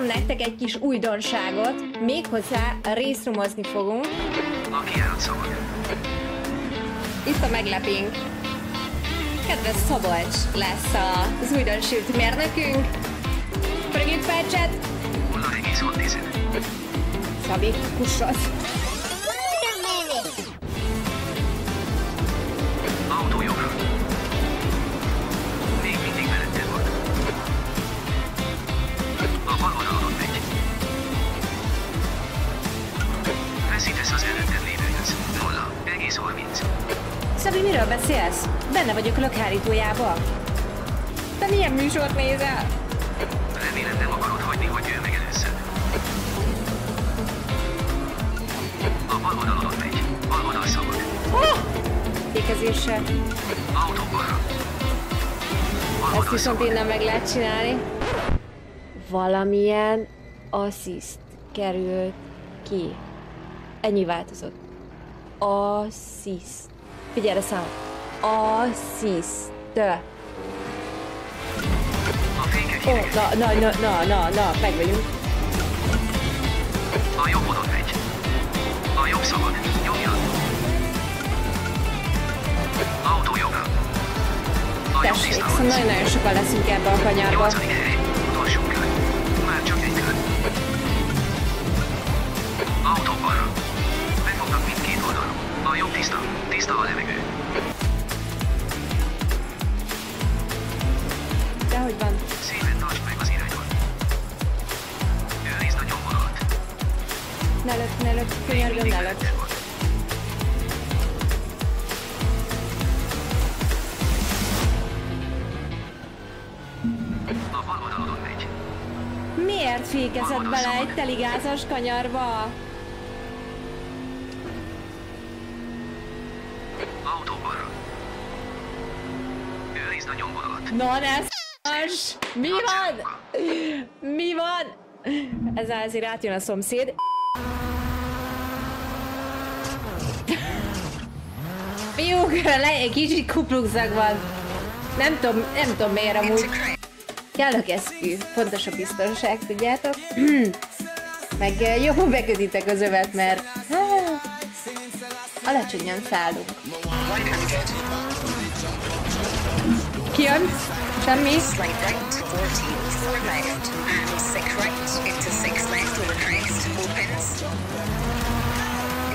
nektek egy kis újdonságot, méghozzá részrumozni fogunk. A kijárat szabad. Itt a meglepénk. Kedves Szabolcs lesz az újdonsült mérnökünk. Pörögjük Percset! 0,6. Szabi, kussasz! Autó jobbra. Még mindig mellette van. A bal oldalon megy. Veszítesz az előtted lévőhöz. 0,30. Szabi, miről beszélsz? Benne vagyok a lökhárítójába. Te milyen műsort nézel? Remélem nem akarod hagyni, hogy ő megelőzzön. A bal oldalon megy. Bal oldal szabad. Fékezéssel. Autó balra. Bal Ezt oldal viszont szabad. innen meg lehet csinálni. Valamilyen assziszt került ki. Ennyi változott. Assziszt. Figyelj, szám. Assziszt. A fékek Ó, hidegek. na, meg vagyunk. A jobb oldal megy. A jobb szabad. Nyomja. Autó jobbra. A jobb Tessék, tiszta szóval volt. nagyon-nagyon sokan leszünk ebben a kanyarban. 8. hely. Utolsó kör. Már csak egy kör. Autó balra. Befognak mindkét oldalon. A jobb tiszta. Tiszta a levegő. Dehogy van. Szépen tartsd meg az irányban. Őrizd a nyomvonalat. Ne lök, könyörgöm, ne lök. A bal oldalon megy. Miért fékezett bele egy teligázas kanyarba? Autó balra. Őrizd a nyomvonalat. Na ne s***as! Mi van? Mi van? Ezzel azért átjön a szomszéd. Fiúk, egy kicsit kuplugzag van. Nem tudom miért amúgy. Kellök eszkű, fontos a biztonság, tudjátok? Meg jobban bekötitek az övet, mert alacsonyan szállunk. Ki jön? Semmi? Slight right, 14, 4 left, and 6 right, into 6 left over crest, opens.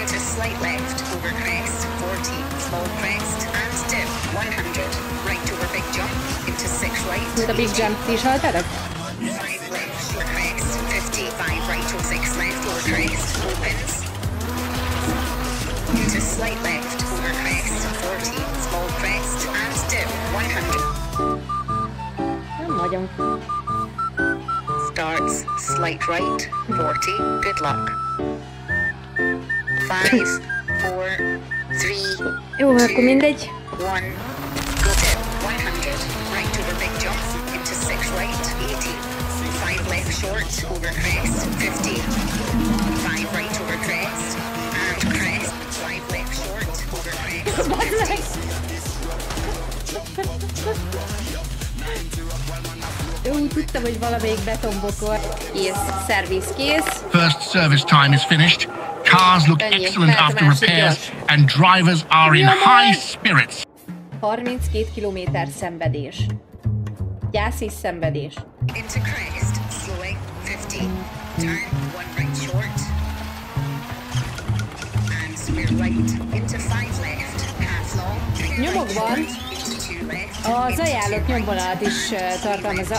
Into slight left, over crest, 14, small crest, and dip, 100, right over big jump, into 6 right, Mint a Big Jump-t is haltatok? 5 left over crest, 55 right over 6 left over crest, opens. Into slight left, over crest, 14, small crest, and dip, 100. Nem nagyon. Starts slight right, 40, good luck. 5, 4, 3, Jó, akkor mindegy. 1, go dip, 100, right over big jump, into 6 right, 80, 5 left short, over crest, 50, 5 right over crest, and crest, 5 left short, over crest, Bazd meg! Jó, tudtam, hogy valamelyik betonbokor. Kész, szerviz kész. First service time is finished. Cars look Ennyi. excellent after Másik repairs, gyors. and drivers are in high spirits. 32 kilométer szenvedés. Gyász és szenvedés. into crest, slowing, 50, turn, 1 right short, and square right, into 5 left, half long, 3 Nyomok right van. short, into 2 left, Az into ajánlott 2 nyomvonalat right, is tartalmazza.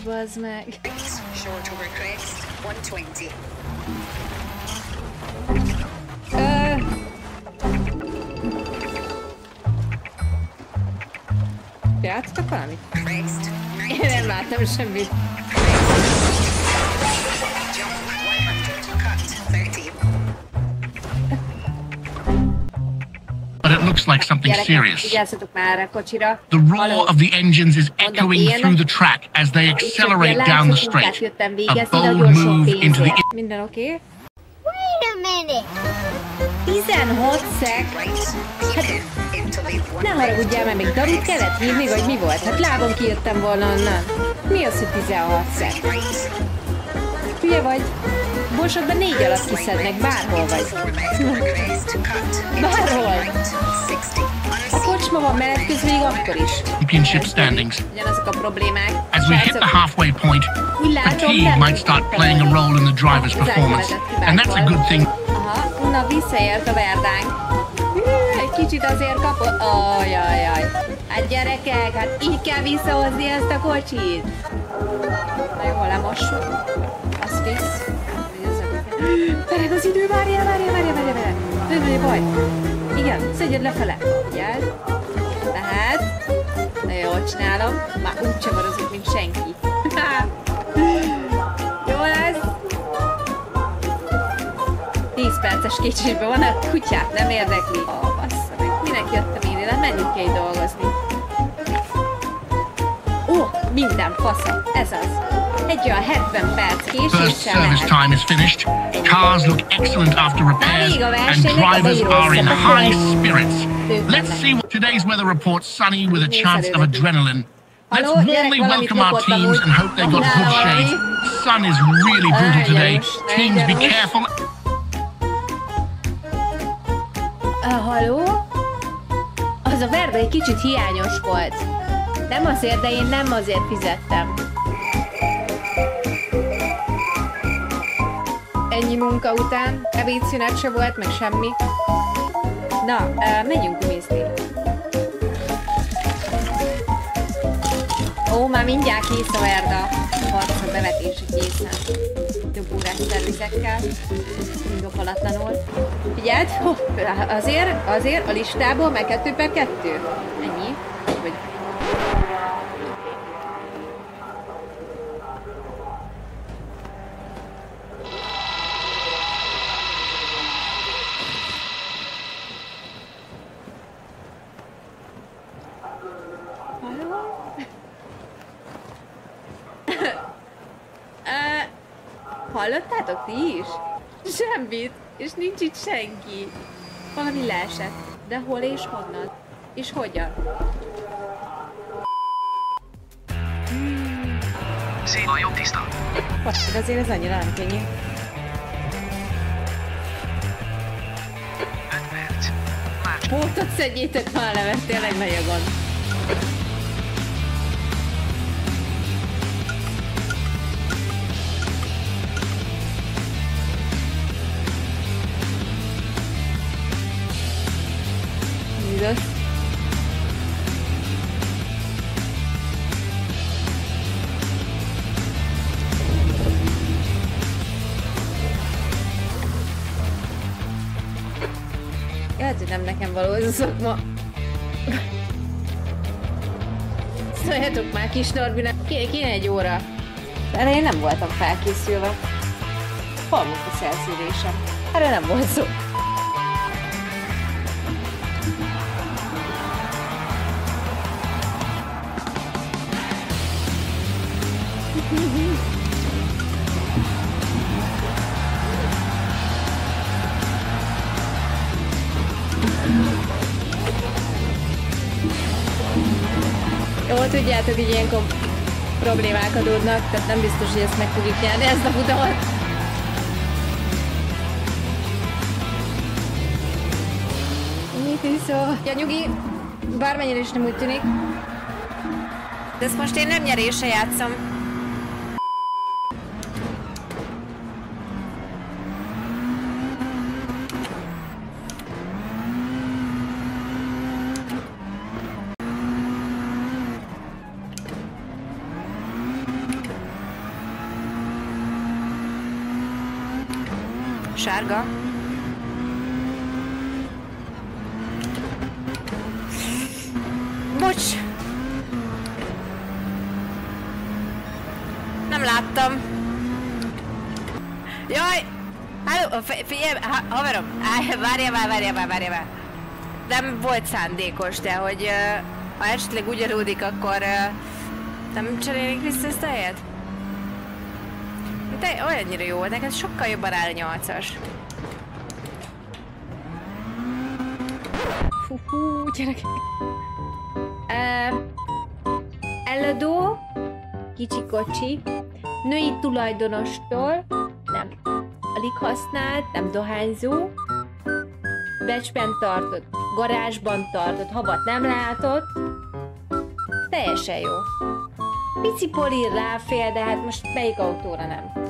Bazd meg. short over crest, 120, Játszottak valamit? crest, Én 90, nem láttam semmit. jump, 100, cut, 30, But it looks like something Gyerekek, serious. vigyázzatok már a kocsira. The roar of the engines is echoing én- through the track as they accelerate down the straight. Jöttem A végezni, bold nagyon sok move into the pénzért. Minden oké? Wait a minute. 16 szek. right, keep in, into lead 1 Ne haragudjál, mert még darut kellett hívni, vagy mi volt? Hát lábon kijöttem volna onnan. Mi az, hogy 16-szer? Hülye vagy? Borsodban 4 alatt kiszednek, bárhol vagy. Bárhol. A kocsma van menet közben akkor is. Championship standings. Ugyanazok a problémák. As we hit the halfway point, fatigue might start playing a role in the driver's performance, and that's a good thing. Aha, na visszaért a verdánk. Egy kicsit azért kapott. Ajajaj. Hát gyerekek, hát így kell visszahozni ezt a kocsit. Na jó, lemossuk. Az fix. Pereg az idő, várjál. Tudod, baj. Igen, szedjed lefele. Figyeld. Tehát. Na jól csinálom. Már úgy csavarozik, mint senki. Jó lesz. 10 perces késésben van, a kutyát nem érdekli. Bassza meg. Minek jöttem én ide? Menjünk ki dolgozni. Minden fasza. Ez az. Egy olyan 70 perc First késéssel service lehet. time is finished. Cars look excellent after repairs, and drivers are in high spirits. Let's see what today's weather report's sunny with a chance of adrenaline. Let's warmly welcome our teams and hope they got good shades. Sun is really brutal today. Teams, be careful. Halló? Az a verde egy kicsit hiányos volt. Nem azért, de én nem azért fizettem. Ennyi munka után, ebédszünet se volt, meg semmi. Na, menjünk gumizni. Ó, már mindjárt kész a verda. Harca bevetése készen. Több órás szervizekkel. Indokolatlanul. Figyeld, azért a listából meg 2/2. Ennyi. Vagy... Hallottátok ti is? Semmit, és nincs itt senki. Valami leesett. De hol és honnan? És hogyan? Szép a jobb tiszta. De azért ez annyira nem könnyű. 5 perc. Már Pótot szedjétek már le, mert tényleg nagy a gond. Jesus. Lehet, hogy nem nekem való ez a szakma. Szóljatok már kis Norbinak, kéne egy óra. Erre én nem voltam felkészülve. Hol volt a szerződésem? Erre nem volt szó. Jó, tudjátok, hogy ilyenkor problémák adódnak, tehát nem biztos, hogy ezt meg fogjuk nyerni, ezt a futamot. Mit iszol? Ja, nyugi, bármennyire is nem úgy tűnik. De ezt most én nem nyerésre játszom. Sárga. Bocs! Nem láttam. Jaj! Halló, figyelj, haverom! Várjál már. Nem volt szándékos, de hogy ha esetleg úgy adódik, akkor nem cserélik vissza ezt a helyet? De olyannyira jó volt, neked sokkal jobban áll a 8-as. Gyerekek. Eladó kicsi kocsi, női tulajdonostól, nem alig használt, nem dohányzó, becsben tartott, garázsban tartott, havat nem látott, teljesen jó. Pici polír ráfér, de hát most melyik autóra nem?